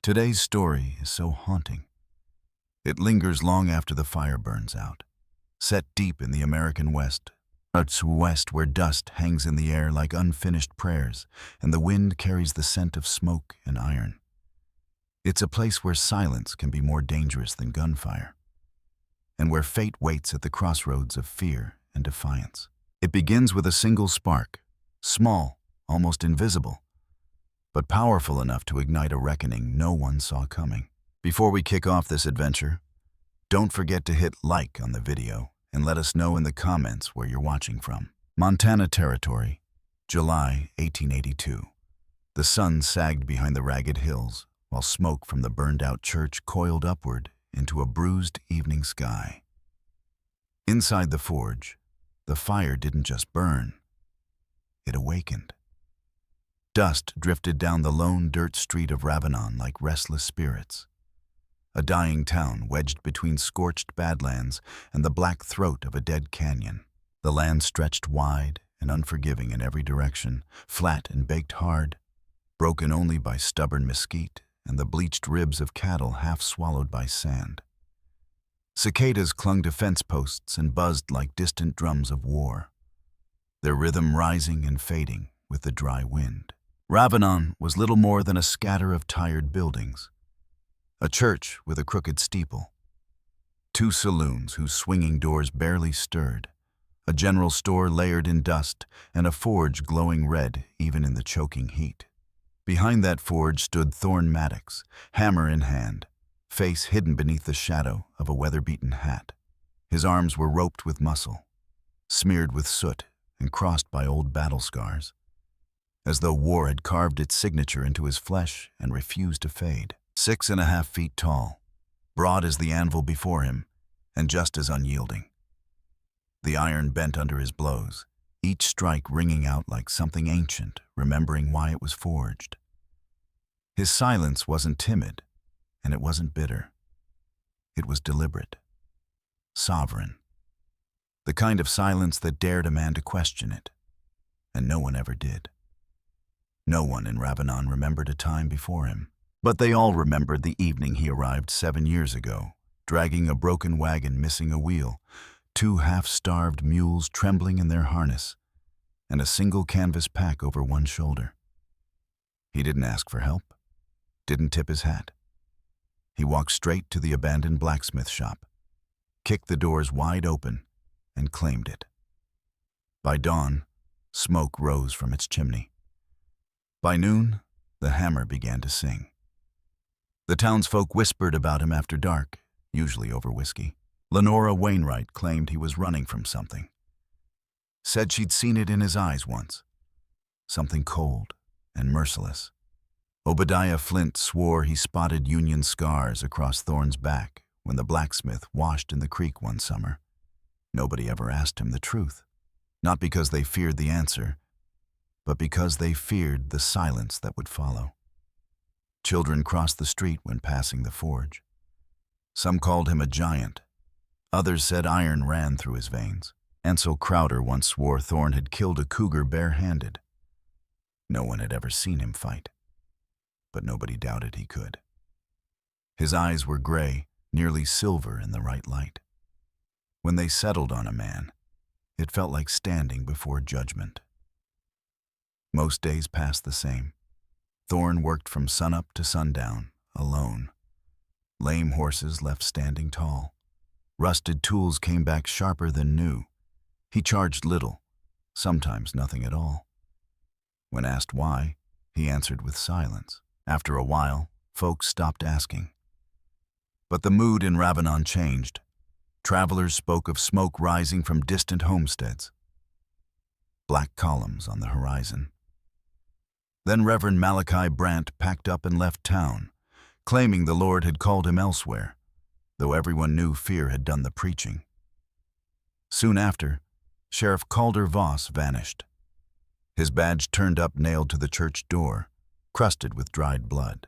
Today's story is so haunting. It lingers long after the fire burns out. Set deep in the American West, where dust hangs in the air like unfinished prayers, and the wind carries the scent of smoke and iron. It's a place where silence can be more dangerous than gunfire, and where fate waits at the crossroads of fear and defiance. It begins with a single spark, small, almost invisible, but powerful enough to ignite a reckoning no one saw coming. Before we kick off this adventure, don't forget to hit like on the video and let us know in the comments where you're watching from. Montana Territory, July 1882. The sun sagged behind the ragged hills, while smoke from the burned-out church coiled upward into a bruised evening sky. Inside the forge, the fire didn't just burn, it awakened. Dust drifted down the lone dirt street of Ravenon like restless spirits. A dying town wedged between scorched badlands and the black throat of a dead canyon. The land stretched wide and unforgiving in every direction, flat and baked hard, broken only by stubborn mesquite and the bleached ribs of cattle half swallowed by sand. Cicadas clung to fence posts and buzzed like distant drums of war, their rhythm rising and fading with the dry wind. Ravenon was little more than a scatter of tired buildings. A church with a crooked steeple, two saloons whose swinging doors barely stirred, a general store layered in dust, and a forge glowing red even in the choking heat. Behind that forge stood Thorne Maddox, hammer in hand, face hidden beneath the shadow of a weather-beaten hat. His arms were roped with muscle, smeared with soot and crossed by old battle scars, as though war had carved its signature into his flesh and refused to fade. 6.5 feet tall, broad as the anvil before him, and just as unyielding. The iron bent under his blows, each strike ringing out like something ancient, remembering why it was forged. His silence wasn't timid, and it wasn't bitter. It was deliberate, sovereign, the kind of silence that dared a man to question it, and no one ever did. No one in Ravenon remembered a time before him. But they all remembered the evening he arrived 7 years ago, dragging a broken wagon missing a wheel, 2 half-starved mules trembling in their harness, and a single canvas pack over one shoulder. He didn't ask for help, didn't tip his hat. He walked straight to the abandoned blacksmith shop, kicked the doors wide open, and claimed it. By dawn, smoke rose from its chimney. By noon, the hammer began to sing. The townsfolk whispered about him after dark, usually over whiskey. Lenora Wainwright claimed he was running from something. Said she'd seen it in his eyes once. Something cold and merciless. Obadiah Flint swore he spotted Union scars across Thorne's back when the blacksmith washed in the creek one summer. Nobody ever asked him the truth. Not because they feared the answer, but because they feared the silence that would follow. Children crossed the street when passing the forge. Some called him a giant. Others said iron ran through his veins. Ansel Crowder once swore Thorne had killed a cougar bare-handed. No one had ever seen him fight, but nobody doubted he could. His eyes were gray, nearly silver in the right light. When they settled on a man, it felt like standing before judgment. Most days passed the same. Thorne worked from sunup to sundown, alone. Lame horses left standing tall. Rusted tools came back sharper than new. He charged little, sometimes nothing at all. When asked why, he answered with silence. After a while, folks stopped asking. But the mood in Ravenon changed. Travelers spoke of smoke rising from distant homesteads. Black columns on the horizon. Then Reverend Malachi Brandt packed up and left town, claiming the Lord had called him elsewhere, though everyone knew fear had done the preaching. Soon after, Sheriff Calder Voss vanished. His badge turned up nailed to the church door, crusted with dried blood.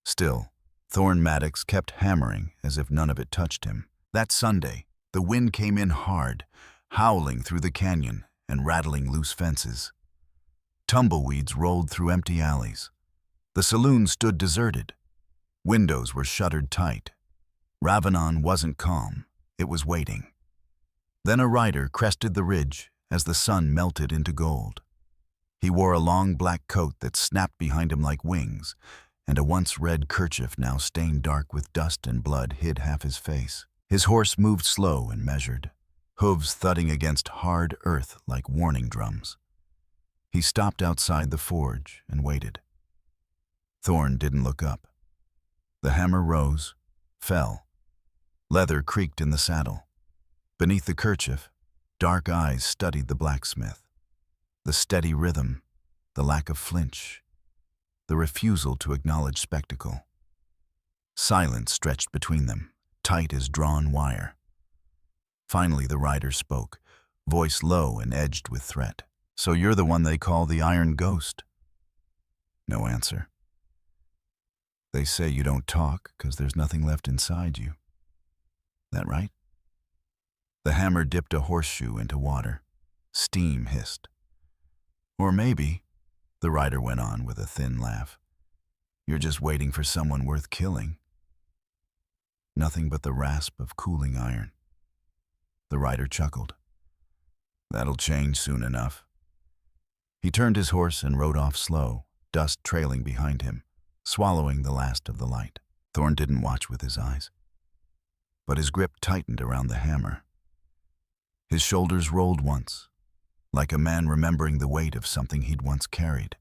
Still, Thorne Maddox kept hammering as if none of it touched him. That Sunday, the wind came in hard, howling through the canyon and rattling loose fences. Tumbleweeds rolled through empty alleys. The saloon stood deserted. Windows were shuttered tight. Ravenon wasn't calm. It was waiting. Then a rider crested the ridge as the sun melted into gold. He wore a long black coat that snapped behind him like wings, and a once red kerchief now stained dark with dust and blood hid half his face. His horse moved slow and measured, hooves thudding against hard earth like warning drums. He stopped outside the forge and waited. Thorne didn't look up. The hammer rose, fell. Leather creaked in the saddle. Beneath the kerchief, dark eyes studied the blacksmith. The steady rhythm, the lack of flinch, the refusal to acknowledge spectacle. Silence stretched between them, tight as drawn wire. Finally the rider spoke, voice low and edged with threat. "So you're the one they call the Iron Ghost?" No answer. "They say you don't talk because there's nothing left inside you. That right?" The hammer dipped a horseshoe into water. Steam hissed. "Or maybe," the rider went on with a thin laugh, "you're just waiting for someone worth killing." Nothing but the rasp of cooling iron. The rider chuckled. "That'll change soon enough." He turned his horse and rode off slow, dust trailing behind him, swallowing the last of the light. Thorne didn't watch with his eyes, but his grip tightened around the hammer. His shoulders rolled once, like a man remembering the weight of something he'd once carried.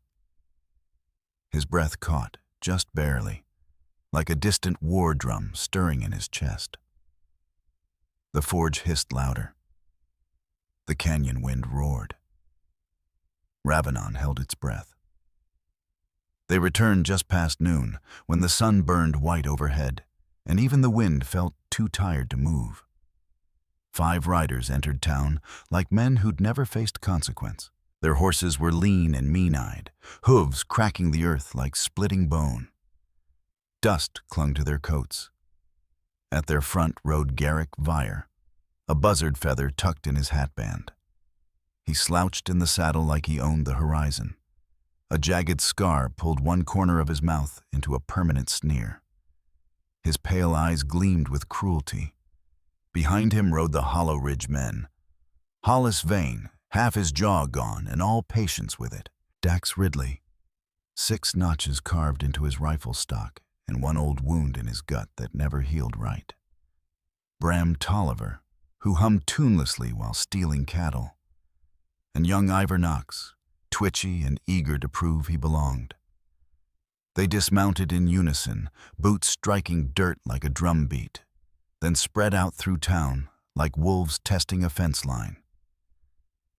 His breath caught, just barely, like a distant war drum stirring in his chest. The forge hissed louder. The canyon wind roared. Ravenon held its breath. They returned just past noon, when the sun burned white overhead, and even the wind felt too tired to move. 5 riders entered town like men who'd never faced consequence. Their horses were lean and mean-eyed, hooves cracking the earth like splitting bone. Dust clung to their coats. At their front rode Garrick Vire, a buzzard feather tucked in his hatband. He slouched in the saddle like he owned the horizon. A jagged scar pulled one corner of his mouth into a permanent sneer. His pale eyes gleamed with cruelty. Behind him rode the Hollow Ridge men. Hollis Vane, half his jaw gone and all patience with it. Dax Ridley, 6 notches carved into his rifle stock and one old wound in his gut that never healed right. Bram Tolliver, who hummed tunelessly while stealing cattle. And young Ivor Knox, twitchy and eager to prove he belonged. They dismounted in unison, boots striking dirt like a drum beat, then spread out through town like wolves testing a fence line.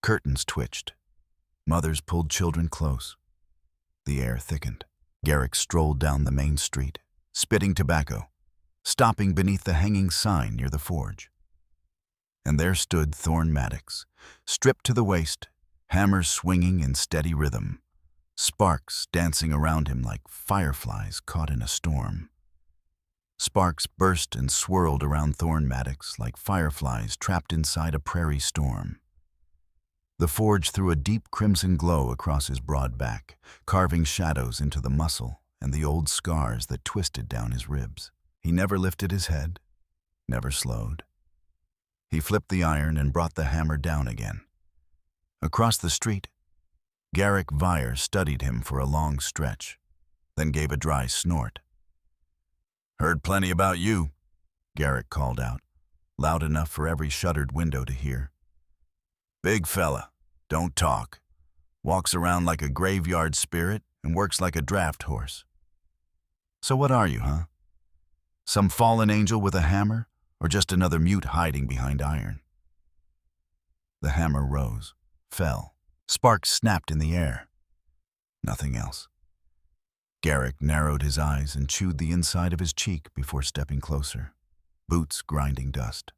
Curtains twitched. Mothers pulled children close. The air thickened. Garrick strolled down the main street, spitting tobacco, stopping beneath the hanging sign near the forge. And there stood Thorne Maddox, stripped to the waist, hammer swinging in steady rhythm, sparks dancing around him like fireflies caught in a storm. Sparks burst and swirled around Thorne Maddox like fireflies trapped inside a prairie storm. The forge threw a deep crimson glow across his broad back, carving shadows into the muscle and the old scars that twisted down his ribs. He never lifted his head, never slowed. He flipped the iron and brought the hammer down again. Across the street, Garrick Vire studied him for a long stretch, then gave a dry snort. "Heard plenty about you," Garrick called out, loud enough for every shuttered window to hear. "Big fella, don't talk, walks around like a graveyard spirit and works like a draft horse. So what are you, huh? Some fallen angel with a hammer, or just another mute hiding behind iron?" The hammer rose, fell. Sparks snapped in the air. Nothing else. Garrick narrowed his eyes and chewed the inside of his cheek before stepping closer, boots grinding dust.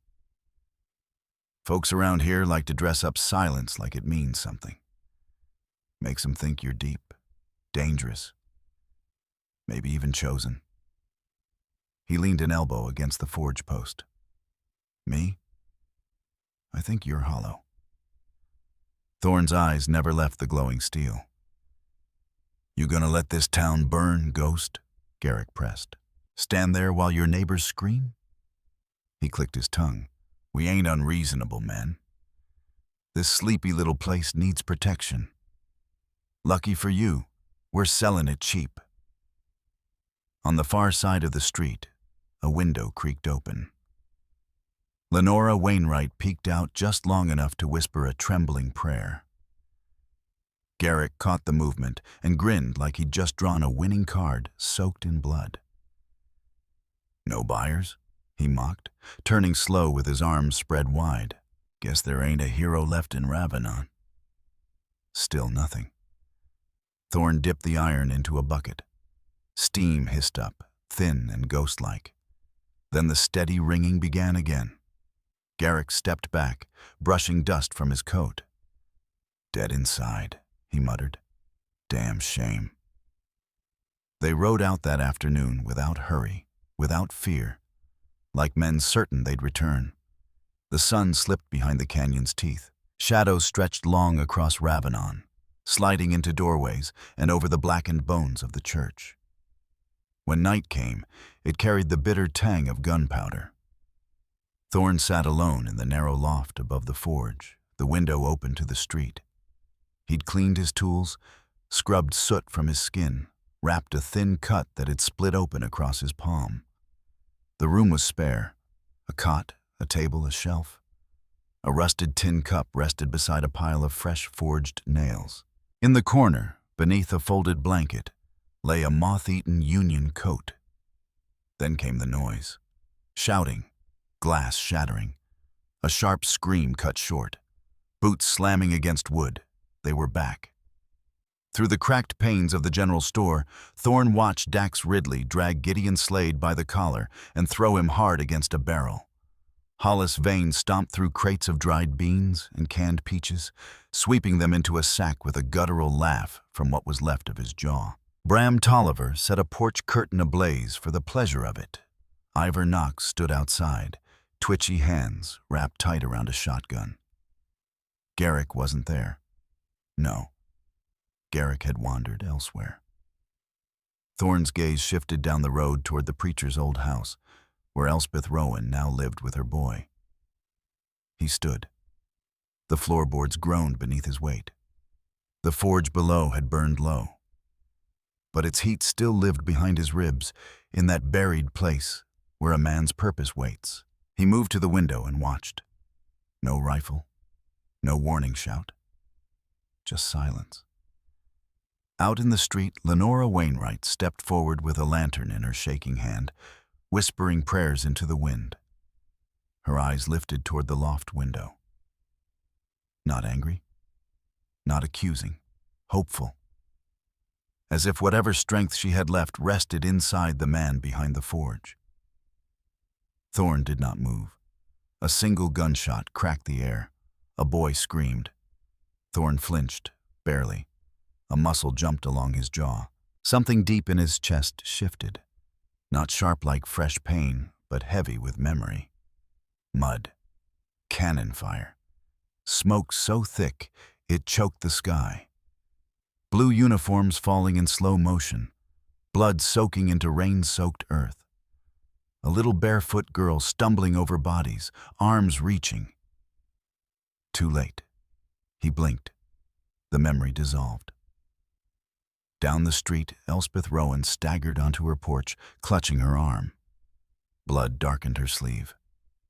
"Folks around here like to dress up silence like it means something. Makes them think you're deep, dangerous, maybe even chosen." He leaned an elbow against the forge post. "Me? I think you're hollow." Thorne's eyes never left the glowing steel. "You gonna let this town burn, ghost?" Garrick pressed. "Stand there while your neighbors scream?" He clicked his tongue. "We ain't unreasonable, men. This sleepy little place needs protection. Lucky for you, we're selling it cheap." On the far side of the street, a window creaked open. Lenora Wainwright peeked out just long enough to whisper a trembling prayer. Garrick caught the movement and grinned like he'd just drawn a winning card soaked in blood. "No buyers?" he mocked, turning slow with his arms spread wide. "Guess there ain't a hero left in Ravenon." Still nothing. Thorne dipped the iron into a bucket. Steam hissed up, thin and ghost-like. Then the steady ringing began again. Garrick stepped back, brushing dust from his coat. "Dead inside," he muttered. "Damn shame." They rode out that afternoon without hurry, without fear, like men certain they'd return. The sun slipped behind the canyon's teeth. Shadows stretched long across Ravenon, sliding into doorways and over the blackened bones of the church. When night came, it carried the bitter tang of gunpowder. Thorne sat alone in the narrow loft above the forge, the window open to the street. He'd cleaned his tools, scrubbed soot from his skin, wrapped a thin cut that had split open across his palm. The room was spare. A cot, a table, a shelf. A rusted tin cup rested beside a pile of fresh forged nails. In the corner, beneath a folded blanket, lay a moth-eaten Union coat. Then came the noise. Shouting, glass shattering. A sharp scream cut short. Boots slamming against wood. They were back. Through the cracked panes of the general store, Thorne watched Dax Ridley drag Gideon Slade by the collar and throw him hard against a barrel. Hollis Vane stomped through crates of dried beans and canned peaches, sweeping them into a sack with a guttural laugh from what was left of his jaw. Bram Tolliver set a porch curtain ablaze for the pleasure of it. Ivor Knox stood outside, twitchy hands wrapped tight around a shotgun. Garrick wasn't there. No. Garrick had wandered elsewhere. Thorne's gaze shifted down the road toward the preacher's old house, where Elspeth Rowan now lived with her boy. He stood. The floorboards groaned beneath his weight. The forge below had burned low. But its heat still lived behind his ribs, in that buried place where a man's purpose waits. He moved to the window and watched. No rifle, no warning shout, just silence. Out in the street, Lenora Wainwright stepped forward with a lantern in her shaking hand, whispering prayers into the wind. Her eyes lifted toward the loft window. Not angry, not accusing, hopeful. As if whatever strength she had left rested inside the man behind the forge. Thorne did not move. A single gunshot cracked the air. A boy screamed. Thorne flinched, barely. A muscle jumped along his jaw. Something deep in his chest shifted. Not sharp like fresh pain, but heavy with memory. Mud. Cannon fire. Smoke so thick, it choked the sky. Blue uniforms falling in slow motion. Blood soaking into rain-soaked earth. A little barefoot girl stumbling over bodies, arms reaching. Too late. He blinked. The memory dissolved. Down the street, Elspeth Rowan staggered onto her porch, clutching her arm. Blood darkened her sleeve.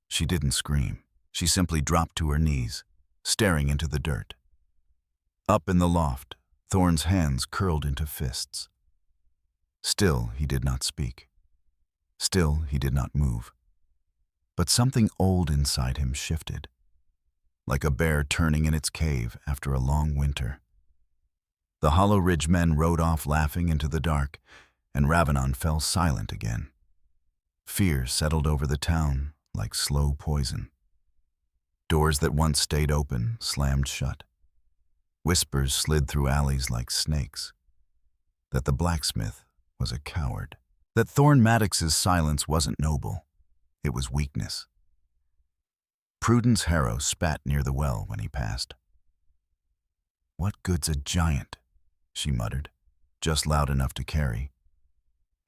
She didn't scream. She simply dropped to her knees, staring into the dirt. Up in the loft, Thorne's hands curled into fists. Still, he did not speak. Still, he did not move. But something old inside him shifted, like a bear turning in its cave after a long winter. The Hollow Ridge men rode off laughing into the dark, and Ravenon fell silent again. Fear settled over the town like slow poison. Doors that once stayed open slammed shut. Whispers slid through alleys like snakes. That the blacksmith was a coward. That Thorne Maddox's silence wasn't noble. It was weakness. Prudence Harrow spat near the well when he passed. "What good's a giant?" she muttered. just loud enough to carry,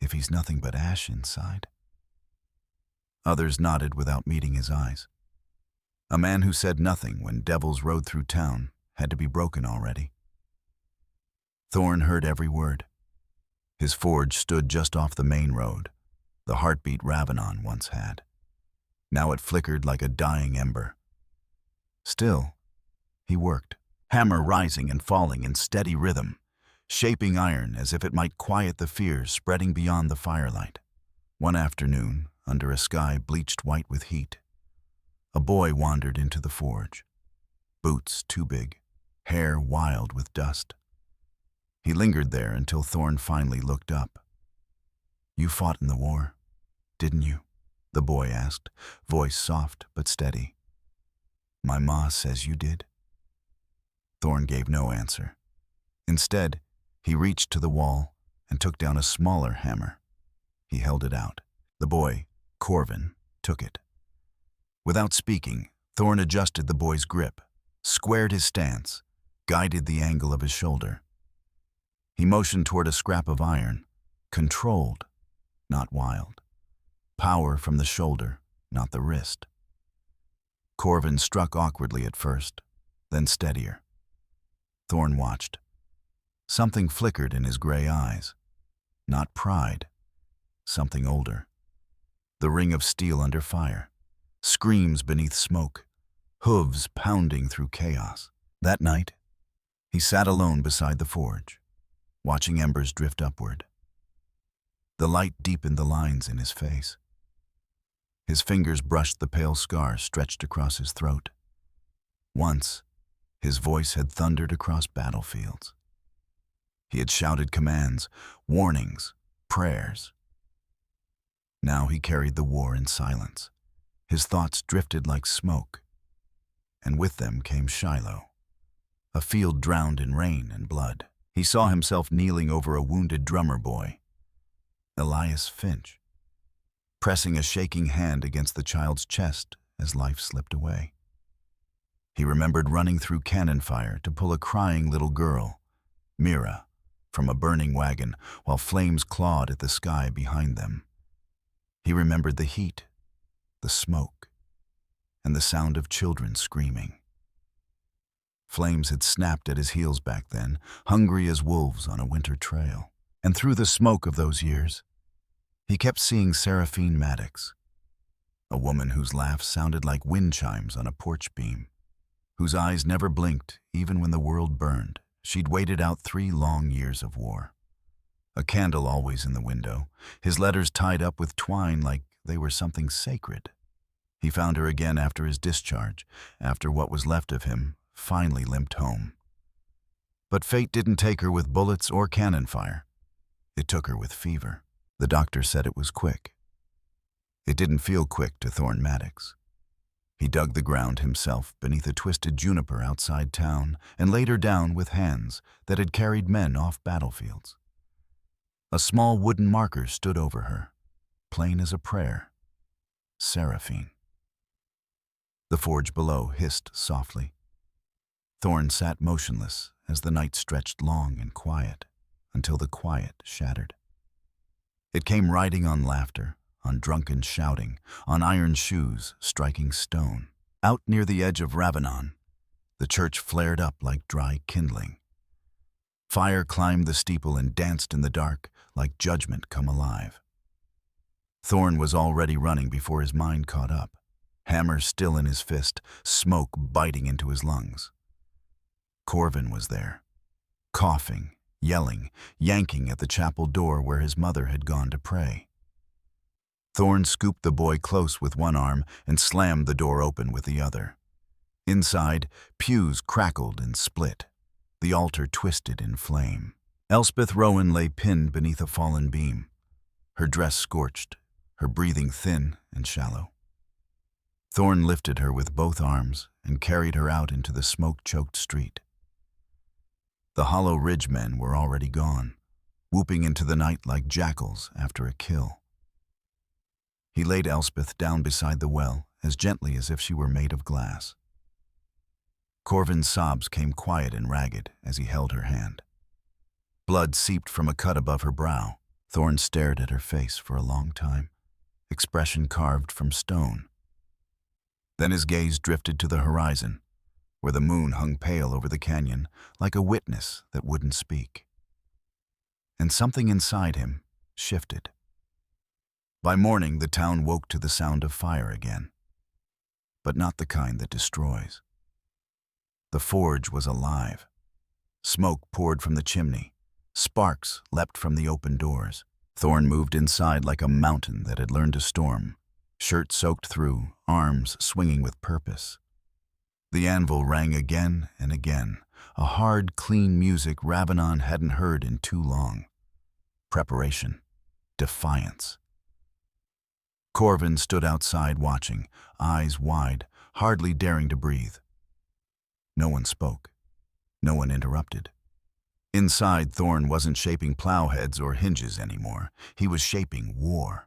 if he's nothing but ash inside. Others nodded without meeting his eyes. A man who said nothing when devils rode through town had to be broken already. Thorne heard every word. His forge stood just off the main road, the heartbeat Ravenon once had. Now it flickered like a dying ember. Still, he worked, hammer rising and falling in steady rhythm, shaping iron as if it might quiet the fears spreading beyond the firelight. One afternoon, under a sky bleached white with heat, a boy wandered into the forge, boots too big, hair wild with dust. He lingered there until Thorne finally looked up. "You fought in the war, didn't you?" the boy asked, voice soft but steady. "My ma says you did." Thorne gave no answer. Instead, he reached to the wall and took down a smaller hammer. He held it out. The boy, Corvin, took it. Without speaking, Thorne adjusted the boy's grip, squared his stance, guided the angle of his shoulder. He motioned toward a scrap of iron, controlled, not wild. Power from the shoulder, not the wrist. Corvin struck awkwardly at first, then steadier. Thorne watched. Something flickered in his gray eyes. Not pride, something older. The ring of steel under fire, screams beneath smoke, hooves pounding through chaos. That night, he sat alone beside the forge, watching embers drift upward. The light deepened the lines in his face. His fingers brushed the pale scar stretched across his throat. Once, his voice had thundered across battlefields. He had shouted commands, warnings, prayers. Now he carried the war in silence. His thoughts drifted like smoke, and with them came Shiloh, a field drowned in rain and blood. He saw himself kneeling over a wounded drummer boy, Elias Finch, pressing a shaking hand against the child's chest as life slipped away. He remembered running through cannon fire to pull a crying little girl, Mira, from a burning wagon while flames clawed at the sky behind them. He remembered the heat, the smoke, and the sound of children screaming. Flames had snapped at his heels back then, hungry as wolves on a winter trail. And through the smoke of those years, he kept seeing Thorne Maddox, a woman whose laugh sounded like wind chimes on a porch beam, whose eyes never blinked even when the world burned. She'd waited out 3 long years of war. A candle always in the window, his letters tied up with twine like they were something sacred. He found her again after his discharge, after what was left of him finally limped home. But fate didn't take her with bullets or cannon fire. It took her with fever. The doctor said it was quick. It didn't feel quick to Thorne Maddox. He dug the ground himself beneath a twisted juniper outside town and laid her down with hands that had carried men off battlefields. A small wooden marker stood over her, plain as a prayer. Seraphine. The forge below hissed softly. Thorne sat motionless as the night stretched long and quiet until the quiet shattered. It came riding on laughter, on drunken shouting, on iron shoes striking stone. Out near the edge of Ravenon, the church flared up like dry kindling. Fire climbed the steeple and danced in the dark like judgment come alive. Thorne was already running before his mind caught up, hammer still in his fist, smoke biting into his lungs. Corvin was there, coughing, yelling, yanking at the chapel door where his mother had gone to pray. Thorne scooped the boy close with one arm and slammed the door open with the other. Inside, pews crackled and split. The altar twisted in flame. Elspeth Rowan lay pinned beneath a fallen beam, her dress scorched, her breathing thin and shallow. Thorne lifted her with both arms and carried her out into the smoke-choked street. The Hollow Ridge men were already gone, whooping into the night like jackals after a kill. He laid Elspeth down beside the well as gently as if she were made of glass. Corvin's sobs came quiet and ragged as he held her hand. Blood seeped from a cut above her brow. Thorne stared at her face for a long time, expression carved from stone. Then his gaze drifted to the horizon, where the moon hung pale over the canyon like a witness that wouldn't speak. And something inside him shifted. By morning, the town woke to the sound of fire again, but not the kind that destroys. The forge was alive. Smoke poured from the chimney. Sparks leapt from the open doors. Thorne moved inside like a mountain that had learned to storm, shirt soaked through, arms swinging with purpose. The anvil rang again and again, a hard, clean music Ravenon hadn't heard in too long. Preparation. Defiance. Corvin stood outside watching, eyes wide, hardly daring to breathe. No one spoke. No one interrupted. Inside, Thorne wasn't shaping plowheads or hinges anymore. He was shaping war.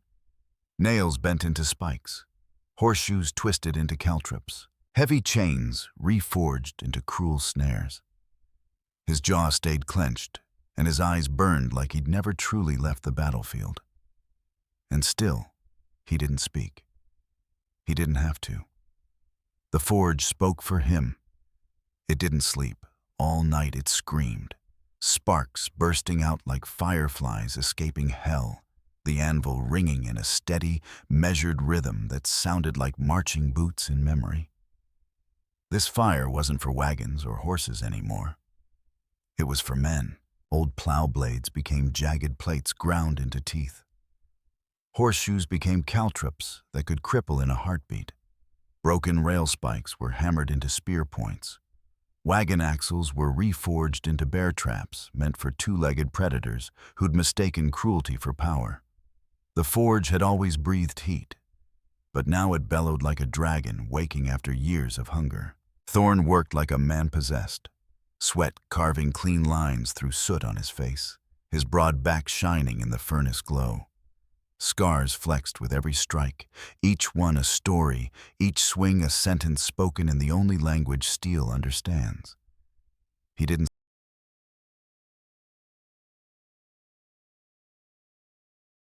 Nails bent into spikes. Horseshoes twisted into caltrops. Heavy chains reforged into cruel snares. His jaw stayed clenched, and his eyes burned like he'd never truly left the battlefield. And still, he didn't speak. He didn't have to. The forge spoke for him. It didn't sleep. All night it screamed, sparks bursting out like fireflies escaping hell, the anvil ringing in a steady, measured rhythm that sounded like marching boots in memory. This fire wasn't for wagons or horses anymore. It was for men. Old plow blades became jagged plates ground into teeth. Horseshoes became caltrops that could cripple in a heartbeat. Broken rail spikes were hammered into spear points. Wagon axles were reforged into bear traps meant for two-legged predators who'd mistaken cruelty for power. The forge had always breathed heat, but now it bellowed like a dragon waking after years of hunger. Thorne worked like a man possessed, sweat carving clean lines through soot on his face, his broad back shining in the furnace glow. Scars flexed with every strike, each one a story, each swing a sentence spoken in the only language steel understands. He didn't